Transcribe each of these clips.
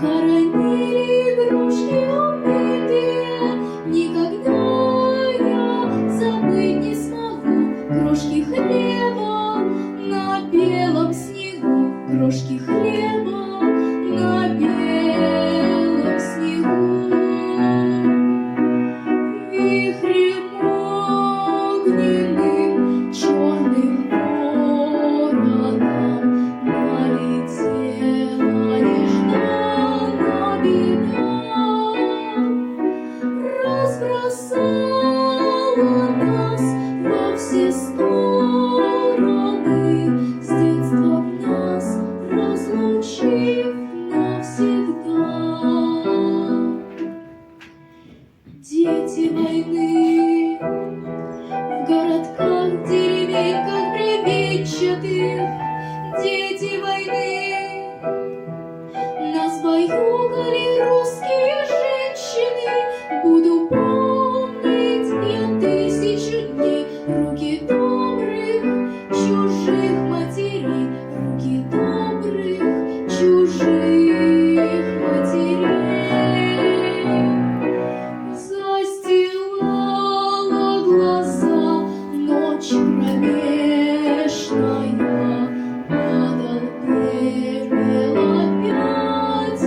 Хоронили игрушки убитые, никогда я забыть не смогу крошки хлеба на белом снегу, крошки хлеба на белом снегу. Вихрем огненным черным воронам налетела нежданная беда, разбросала нас во все стороны, с детства нас разлучив навсегда. Дети войны в городках, деревеньках бревенчатых, дети войны, нас баюкали русские женщины. Буду помнить я 1000 дней руки добрых чужих матерей, руки добрых чужих матерей. Застилала глаза ночь кромешная, падал пепел опять и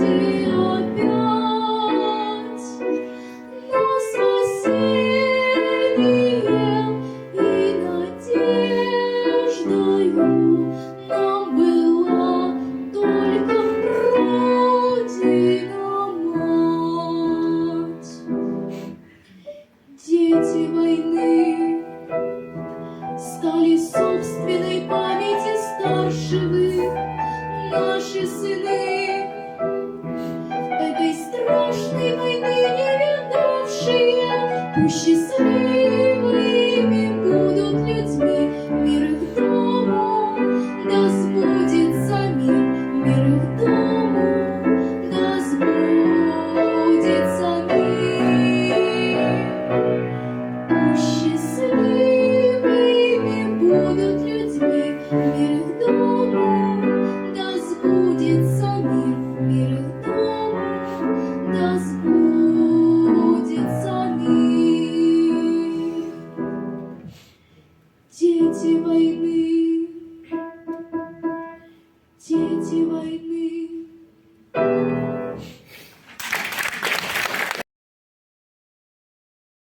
опять. Но спасением и надеждою нам была только Родина-мать. Дети войны стали собственной памяти старших, наши сыны, этой страшной войны не видавшие, пусть счастливыми будут людьми. Мир их дому да сбудется мир, мир их дому да сбудется мир. Пусть счастливыми будут людьми, мир их дому да сбудется мир, мир их дому да сбудется мир. Дети войны